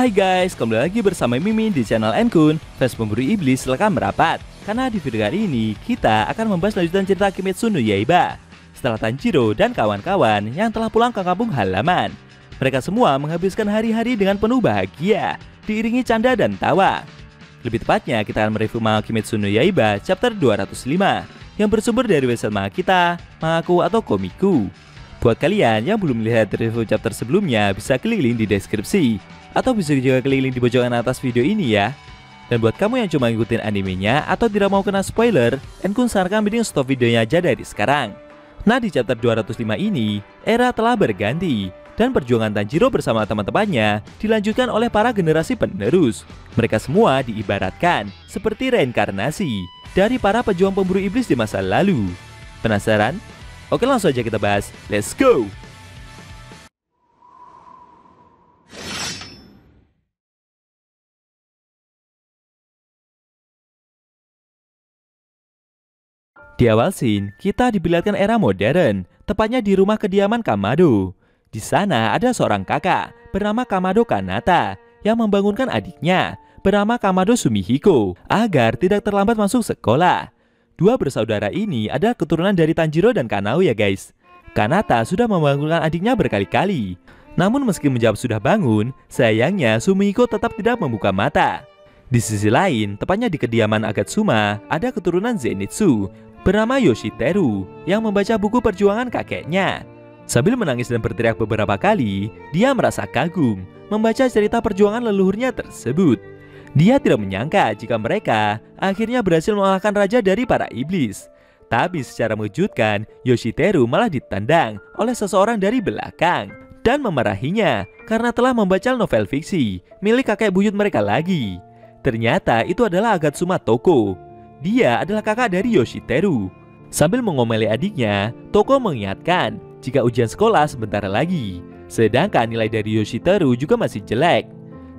Hai guys, kembali lagi bersama Mimin di channel Enkun, fans pemburu iblis silakan merapat. Karena di video kali ini, kita akan membahas lanjutan cerita Kimetsu no Yaiba. Setelah Tanjiro dan kawan-kawan yang telah pulang ke kampung halaman, mereka semua menghabiskan hari-hari dengan penuh bahagia, diiringi canda dan tawa. Lebih tepatnya, kita akan mereview manga Kimetsu no Yaiba chapter 205, yang bersumber dari website manga kita, Mangaku atau Komiku. Buat kalian yang belum melihat review chapter sebelumnya, bisa klik link di deskripsi, atau bisa juga klik link di pojokan atas video ini ya. Dan buat kamu yang cuma ngikutin animenya atau tidak mau kena spoiler, Enkun sarankan mending stop videonya aja dari sekarang. Nah, di chapter 205 ini, era telah berganti, dan perjuangan Tanjiro bersama teman-temannya dilanjutkan oleh para generasi penerus. Mereka semua diibaratkan seperti reinkarnasi dari para pejuang pemburu iblis di masa lalu. Penasaran? Oke, langsung aja kita bahas. Let's go! Di awal scene, kita diperlihatkan era modern, tepatnya di rumah kediaman Kamado. Di sana ada seorang kakak bernama Kamado Kanata yang membangunkan adiknya bernama Kamado Sumihiko agar tidak terlambat masuk sekolah. Dua bersaudara ini adalah keturunan dari Tanjiro dan Kanao ya guys. Kanata sudah membangunkan adiknya berkali-kali. Namun meski menjawab sudah bangun, sayangnya Sumihiko tetap tidak membuka mata. Di sisi lain, tepatnya di kediaman Agatsuma, ada keturunan Zenitsu bernama Yoshiteru yang membaca buku perjuangan kakeknya. Sambil menangis dan berteriak beberapa kali, dia merasa kagum membaca cerita perjuangan leluhurnya tersebut. Dia tidak menyangka jika mereka akhirnya berhasil mengalahkan raja dari para iblis. Tapi secara mengejutkan, Yoshiteru malah ditendang oleh seseorang dari belakang dan memarahinya karena telah membaca novel fiksi milik kakek buyut mereka lagi. Ternyata itu adalah Agatsuma Toko. Dia adalah kakak dari Yoshiteru. Sambil mengomeli adiknya, Toko mengingatkan jika ujian sekolah sebentar lagi. Sedangkan nilai dari Yoshiteru juga masih jelek.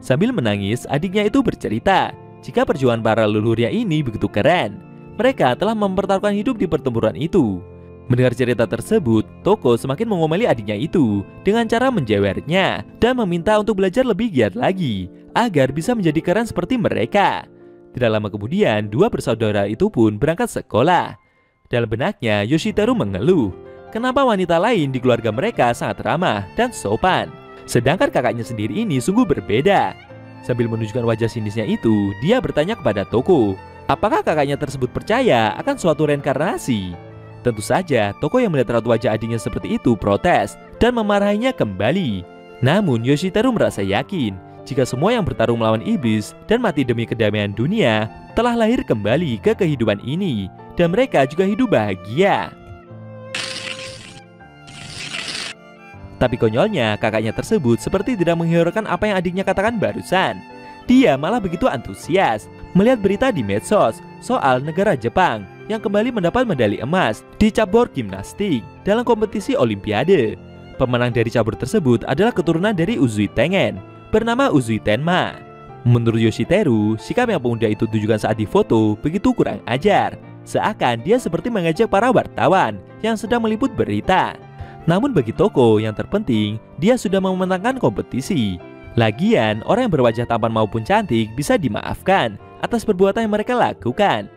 Sambil menangis, adiknya itu bercerita jika perjuangan para leluhurnya ini begitu keren. Mereka telah mempertaruhkan hidup di pertempuran itu. Mendengar cerita tersebut, Toko semakin mengomeli adiknya itu dengan cara menjewernya dan meminta untuk belajar lebih giat lagi agar bisa menjadi keren seperti mereka. Tidak lama kemudian, dua bersaudara itu pun berangkat sekolah. Dalam benaknya, Yoshiteru mengeluh kenapa wanita lain di keluarga mereka sangat ramah dan sopan, sedangkan kakaknya sendiri ini sungguh berbeda. Sambil menunjukkan wajah sinisnya itu, dia bertanya kepada Toko, apakah kakaknya tersebut percaya akan suatu reinkarnasi? Tentu saja, Toko yang melihat raut wajah adiknya seperti itu protes dan memarahinya kembali. Namun, Yoshiteru merasa yakin jika semua yang bertarung melawan iblis dan mati demi kedamaian dunia telah lahir kembali ke kehidupan ini, dan mereka juga hidup bahagia. Tapi konyolnya, kakaknya tersebut seperti tidak menghiraukan apa yang adiknya katakan barusan. Dia malah begitu antusias melihat berita di medsos soal negara Jepang yang kembali mendapat medali emas di cabur gimnastik dalam kompetisi olimpiade. Pemenang dari cabur tersebut adalah keturunan dari Uzui Tengen bernama Uzui Tenma. Menurut Yoshiteru, sikap yang pemuda itu tunjukkan saat difoto begitu kurang ajar, seakan dia seperti mengajak para wartawan yang sedang meliput berita. Namun bagi Toko yang terpenting, dia sudah memenangkan kompetisi. Lagian, orang yang berwajah tampan maupun cantik bisa dimaafkan atas perbuatan yang mereka lakukan.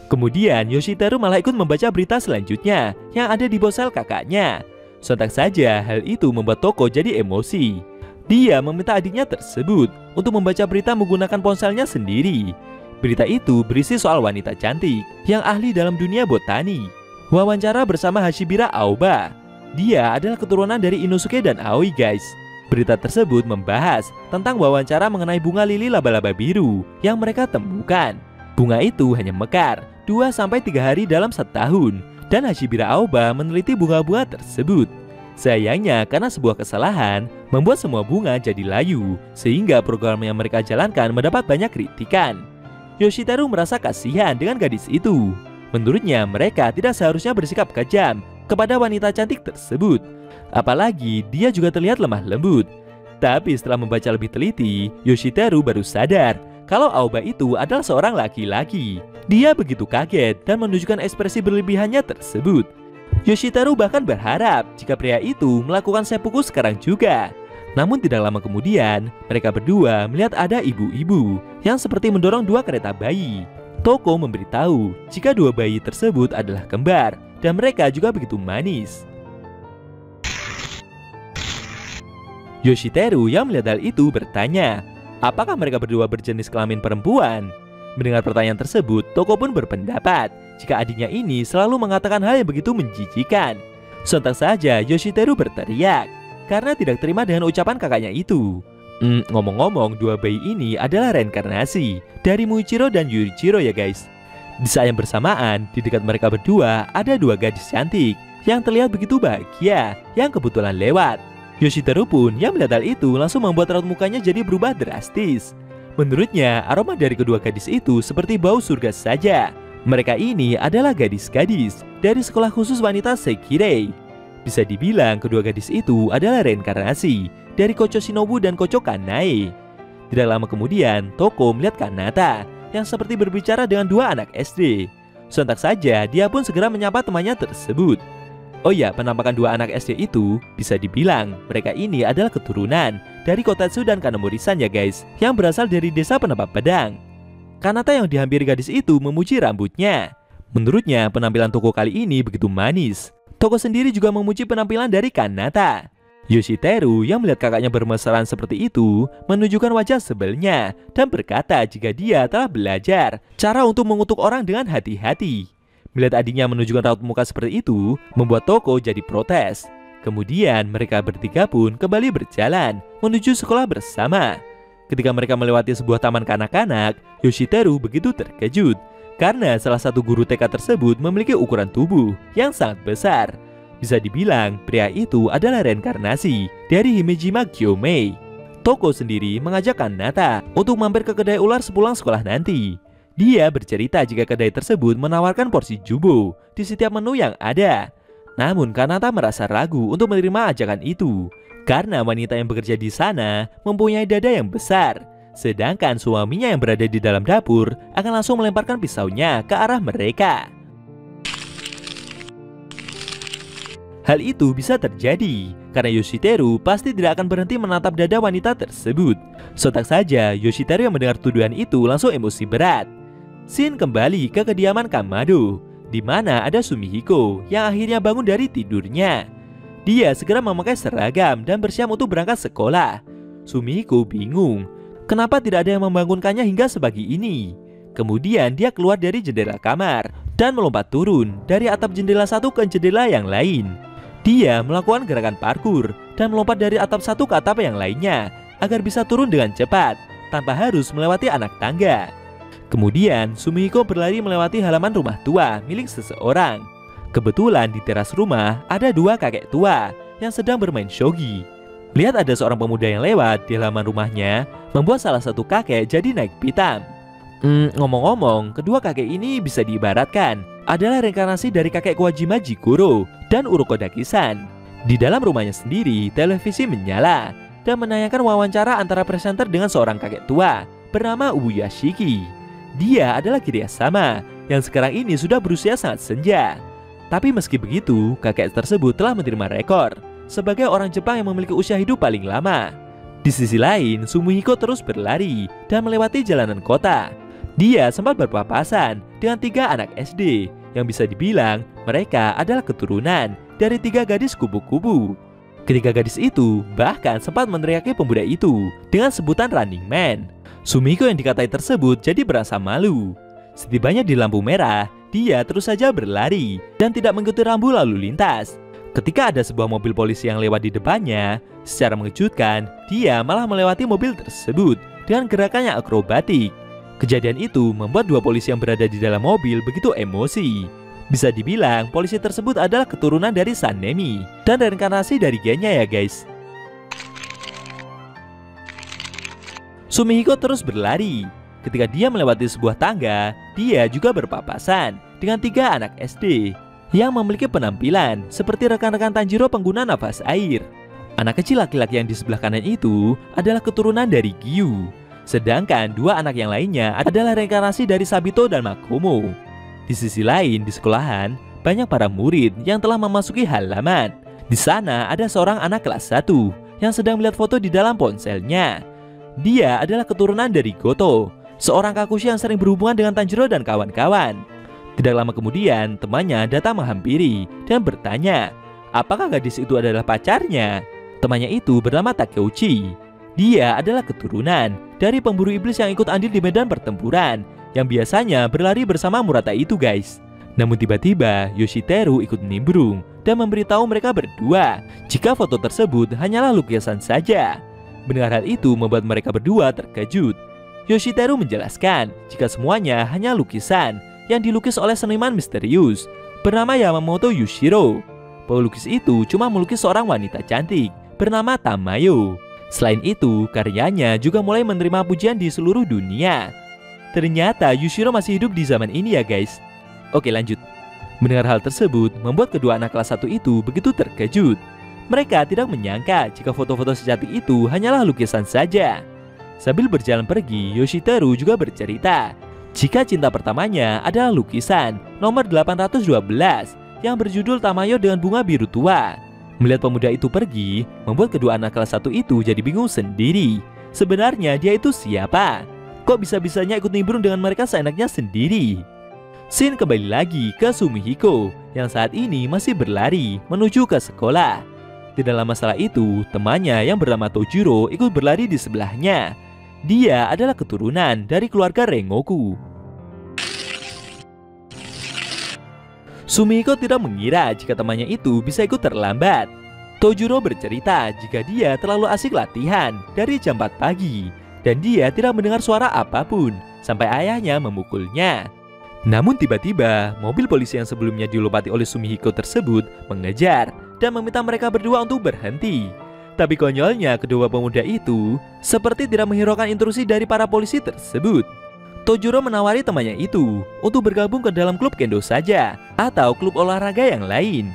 Kemudian Yoshiteru malah ikut membaca berita selanjutnya yang ada di ponsel kakaknya. Sontak saja hal itu membuat Toko jadi emosi. Dia meminta adiknya tersebut untuk membaca berita menggunakan ponselnya sendiri. Berita itu berisi soal wanita cantik yang ahli dalam dunia botani. Wawancara bersama Hashibira Aoba. Dia adalah keturunan dari Inosuke dan Aoi guys. Berita tersebut membahas tentang wawancara mengenai bunga lili laba-laba biru yang mereka temukan. Bunga itu hanya mekar 2-3 hari dalam setahun, dan Hashibira Aoba meneliti bunga-bunga tersebut. Sayangnya karena sebuah kesalahan membuat semua bunga jadi layu, sehingga program yang mereka jalankan mendapat banyak kritikan. Yoshiteru merasa kasihan dengan gadis itu. Menurutnya mereka tidak seharusnya bersikap kejam kepada wanita cantik tersebut. Apalagi dia juga terlihat lemah lembut. Tapi setelah membaca lebih teliti, Yoshiteru baru sadar kalau Aoba itu adalah seorang laki-laki. Dia begitu kaget dan menunjukkan ekspresi berlebihannya tersebut. Yoshiteru bahkan berharap jika pria itu melakukan seppuku sekarang juga. Namun tidak lama kemudian, mereka berdua melihat ada ibu-ibu yang seperti mendorong dua kereta bayi. Toko memberitahu jika dua bayi tersebut adalah kembar dan mereka juga begitu manis. Yoshiteru yang melihat hal itu bertanya, apakah mereka berdua berjenis kelamin perempuan? Mendengar pertanyaan tersebut, Toko pun berpendapat jika adiknya ini selalu mengatakan hal yang begitu menjijikan. Sontak saja Yoshiteru berteriak karena tidak terima dengan ucapan kakaknya itu. Ngomong-ngomong, dua bayi ini adalah reinkarnasi dari Muichiro dan Yurichiro ya guys. Di saat yang bersamaan, di dekat mereka berdua ada dua gadis cantik yang terlihat begitu bahagia yang kebetulan lewat. Yoshiteru pun yang melihat hal itu langsung membuat raut mukanya jadi berubah drastis. Menurutnya, aroma dari kedua gadis itu seperti bau surga saja. Mereka ini adalah gadis-gadis dari sekolah khusus wanita Sekirei. Bisa dibilang kedua gadis itu adalah reinkarnasi dari Kocho Shinobu dan Kocho Kanae. Tidak lama kemudian, Toko melihat Kanata yang seperti berbicara dengan dua anak SD. Sontak saja dia pun segera menyapa temannya tersebut. Oh ya, penampakan dua anak SD itu bisa dibilang mereka ini adalah keturunan dari Kotetsu dan Kanemori-san ya guys, yang berasal dari desa penambak pedang. Kanata yang dihampiri gadis itu memuji rambutnya. Menurutnya penampilan Toko kali ini begitu manis. Toko sendiri juga memuji penampilan dari Kanata. Yoshiteru yang melihat kakaknya bermesraan seperti itu menunjukkan wajah sebelnya dan berkata jika dia telah belajar cara untuk mengutuk orang dengan hati-hati. Melihat adiknya menunjukkan raut muka seperti itu membuat Toko jadi protes. Kemudian mereka bertiga pun kembali berjalan menuju sekolah bersama. Ketika mereka melewati sebuah taman kanak-kanak, Yoshiteru begitu terkejut karena salah satu guru TK tersebut memiliki ukuran tubuh yang sangat besar. Bisa dibilang pria itu adalah reinkarnasi dari Himejima Gyomei. Toko sendiri mengajak Kanata untuk mampir ke kedai ular sepulang sekolah nanti. Dia bercerita jika kedai tersebut menawarkan porsi jumbo di setiap menu yang ada. Namun Kanata merasa ragu untuk menerima ajakan itu karena wanita yang bekerja di sana mempunyai dada yang besar. Sedangkan suaminya yang berada di dalam dapur akan langsung melemparkan pisaunya ke arah mereka. Hal itu bisa terjadi karena Yoshiteru pasti tidak akan berhenti menatap dada wanita tersebut. Sontak saja Yoshiteru yang mendengar tuduhan itu langsung emosi berat. Scene kembali ke kediaman Kamado, di mana ada Sumihiko yang akhirnya bangun dari tidurnya. Dia segera memakai seragam dan bersiap untuk berangkat sekolah. Sumihiko bingung, kenapa tidak ada yang membangunkannya hingga sepagi ini. Kemudian dia keluar dari jendela kamar dan melompat turun dari atap jendela satu ke jendela yang lain. Dia melakukan gerakan parkur dan melompat dari atap satu ke atap yang lainnya agar bisa turun dengan cepat tanpa harus melewati anak tangga. Kemudian Sumihiko berlari melewati halaman rumah tua milik seseorang. Kebetulan di teras rumah ada dua kakek tua yang sedang bermain shogi. Lihat ada seorang pemuda yang lewat di halaman rumahnya membuat salah satu kakek jadi naik pitam. Ngomong-ngomong, kedua kakek ini bisa diibaratkan adalah reinkarnasi dari kakek Kawajima Jigoro dan Urokodaki-san. Di dalam rumahnya sendiri, televisi menyala dan menayangkan wawancara antara presenter dengan seorang kakek tua bernama Ubuyashiki. Dia adalah Kiriyasama yang sekarang ini sudah berusia sangat senja. Tapi meski begitu, kakek tersebut telah menerima rekor sebagai orang Jepang yang memiliki usia hidup paling lama. Di sisi lain, Sumihiko terus berlari dan melewati jalanan kota. Dia sempat berpapasan dengan 3 anak SD yang bisa dibilang mereka adalah keturunan dari 3 gadis kubu-kubu. Ketiga gadis itu bahkan sempat meneriaki pemuda itu dengan sebutan Running Man. Sumihiko yang dikatai tersebut jadi berasa malu. Setibanya di lampu merah, dia terus saja berlari dan tidak mengikuti rambu lalu lintas. Ketika ada sebuah mobil polisi yang lewat di depannya, secara mengejutkan, dia malah melewati mobil tersebut dengan gerakan yang akrobatik. Kejadian itu membuat 2 polisi yang berada di dalam mobil begitu emosi. Bisa dibilang polisi tersebut adalah keturunan dari Sanemi dan reinkarnasi dari gennya ya guys. Sumihiko terus berlari. Ketika dia melewati sebuah tangga, dia juga berpapasan dengan 3 anak SD yang memiliki penampilan seperti rekan-rekan Tanjiro pengguna nafas air. Anak kecil laki-laki yang di sebelah kanan itu adalah keturunan dari Gyu. Sedangkan 2 anak yang lainnya adalah reinkarnasi dari Sabito dan Makomo. Di sisi lain, di sekolahan, banyak para murid yang telah memasuki halaman. Di sana ada seorang anak kelas 1 yang sedang melihat foto di dalam ponselnya. Dia adalah keturunan dari Goto, seorang kakushi yang sering berhubungan dengan Tanjiro dan kawan-kawan. Tidak lama kemudian, temannya datang menghampiri dan bertanya, apakah gadis itu adalah pacarnya? Temannya itu bernama Takeuchi. Dia adalah keturunan dari pemburu iblis yang ikut andil di medan pertempuran, yang biasanya berlari bersama Murata itu guys. Namun tiba-tiba Yoshiteru ikut nimbrung dan memberitahu mereka berdua jika foto tersebut hanyalah lukisan saja. Mendengar hal itu membuat mereka berdua terkejut. Yoshiteru menjelaskan jika semuanya hanya lukisan yang dilukis oleh seniman misterius bernama Yamamoto Yushiro. Pelukis itu cuma melukis seorang wanita cantik bernama Tamayo. Selain itu, karyanya juga mulai menerima pujian di seluruh dunia. Ternyata Yushiro masih hidup di zaman ini ya guys. Oke lanjut. Mendengar hal tersebut membuat kedua anak kelas 1 itu begitu terkejut. Mereka tidak menyangka jika foto-foto secantik itu hanyalah lukisan saja. Sambil berjalan pergi, Yoshiteru juga bercerita jika cinta pertamanya adalah lukisan nomor 812 yang berjudul Tamayo dengan bunga biru tua. Melihat pemuda itu pergi, membuat kedua anak kelas 1 itu jadi bingung sendiri. Sebenarnya dia itu siapa? Kok bisa-bisanya ikut nimbrung dengan mereka seenaknya sendiri? Shin kembali lagi ke Sumihiko yang saat ini masih berlari menuju ke sekolah. Tidak lama setelah itu, temannya yang bernama Tojiro ikut berlari di sebelahnya. Dia adalah keturunan dari keluarga Rengoku. Sumihiko tidak mengira jika temannya itu bisa ikut terlambat. Tojiro bercerita jika dia terlalu asik latihan dari jam 4 pagi dan dia tidak mendengar suara apapun sampai ayahnya memukulnya. Namun tiba-tiba, mobil polisi yang sebelumnya dilopati oleh Sumihiko tersebut mengejar dan meminta mereka berdua untuk berhenti. Tapi konyolnya kedua pemuda itu seperti tidak menghiraukan intrusi dari para polisi tersebut. Tojiro menawari temannya itu untuk bergabung ke dalam klub kendo saja atau klub olahraga yang lain.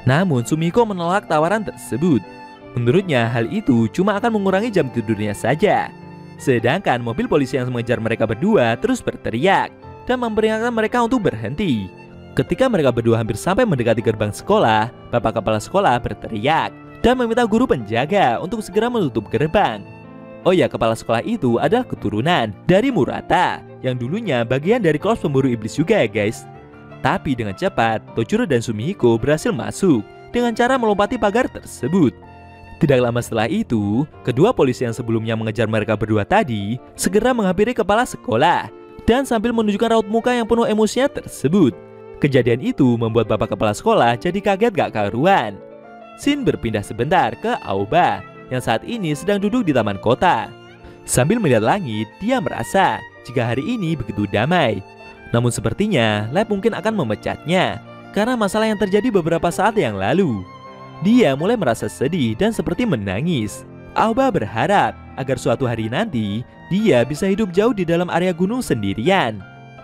Namun Sumihiko menolak tawaran tersebut. Menurutnya hal itu cuma akan mengurangi jam tidurnya saja. Sedangkan mobil polisi yang mengejar mereka berdua terus berteriak dan memperingatkan mereka untuk berhenti. Ketika mereka berdua hampir sampai mendekati gerbang sekolah, bapak kepala sekolah berteriak dan meminta guru penjaga untuk segera menutup gerbang. Oh ya, kepala sekolah itu adalah keturunan dari Murata yang dulunya bagian dari korps pemburu iblis juga ya guys. Tapi dengan cepat, Tojiro dan Sumihiko berhasil masuk dengan cara melompati pagar tersebut. Tidak lama setelah itu, kedua polisi yang sebelumnya mengejar mereka berdua tadi segera menghampiri kepala sekolah dan sambil menunjukkan raut muka yang penuh emosinya tersebut. Kejadian itu membuat bapak kepala sekolah jadi kaget gak karuan. Shin berpindah sebentar ke Aoba yang saat ini sedang duduk di taman kota. Sambil melihat langit, dia merasa jika hari ini begitu damai. Namun sepertinya Lab mungkin akan memecatnya karena masalah yang terjadi beberapa saat yang lalu. Dia mulai merasa sedih dan seperti menangis. Aoba berharap agar suatu hari nanti dia bisa hidup jauh di dalam area gunung sendirian.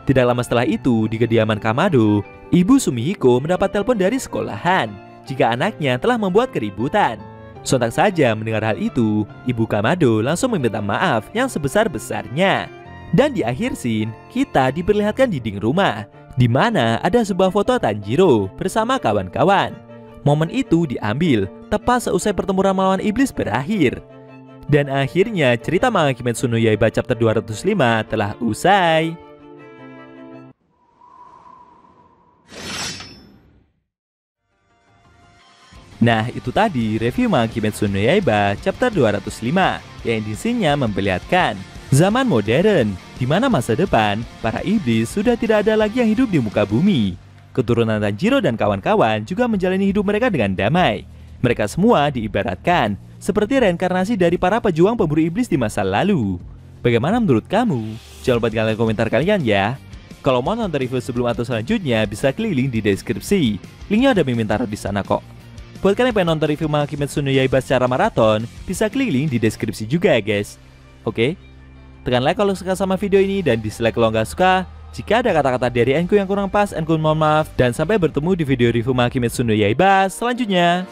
Tidak lama setelah itu, di kediaman Kamado, Ibu Sumihiko mendapat telepon dari sekolahan jika anaknya telah membuat keributan. Sontak saja mendengar hal itu, Ibu Kamado langsung meminta maaf yang sebesar-besarnya. Dan di akhir scene, kita diperlihatkan dinding rumah, di mana ada sebuah foto Tanjiro bersama kawan-kawan. Momen itu diambil tepat seusai pertempuran melawan iblis berakhir. Dan akhirnya cerita manga Kimetsu no Yaiba chapter 205 telah usai. Nah, itu tadi review manga Kimetsu no Yaiba chapter 205 yang intinya memperlihatkan zaman modern di mana masa depan para iblis sudah tidak ada lagi yang hidup di muka bumi. Keturunan Tanjiro dan kawan-kawan juga menjalani hidup mereka dengan damai. Mereka semua diibaratkan seperti reinkarnasi dari para pejuang pemburu iblis di masa lalu. Bagaimana menurut kamu? Jangan lupa tinggalkan komentar kalian ya. Kalau mau nonton review sebelum atau selanjutnya bisa klik link di deskripsi. Linknya ada mimin taruh di sana kok. Buat kalian yang pengen nonton review manga Kimetsu no Yaiba secara maraton, bisa klik link di deskripsi juga ya guys. Oke? Tekan like kalau suka sama video ini dan dislike kalau nggak suka. Jika ada kata-kata dari Enku yang kurang pas, Enku mohon maaf. Dan sampai bertemu di video review manga Kimetsu no Yaiba selanjutnya.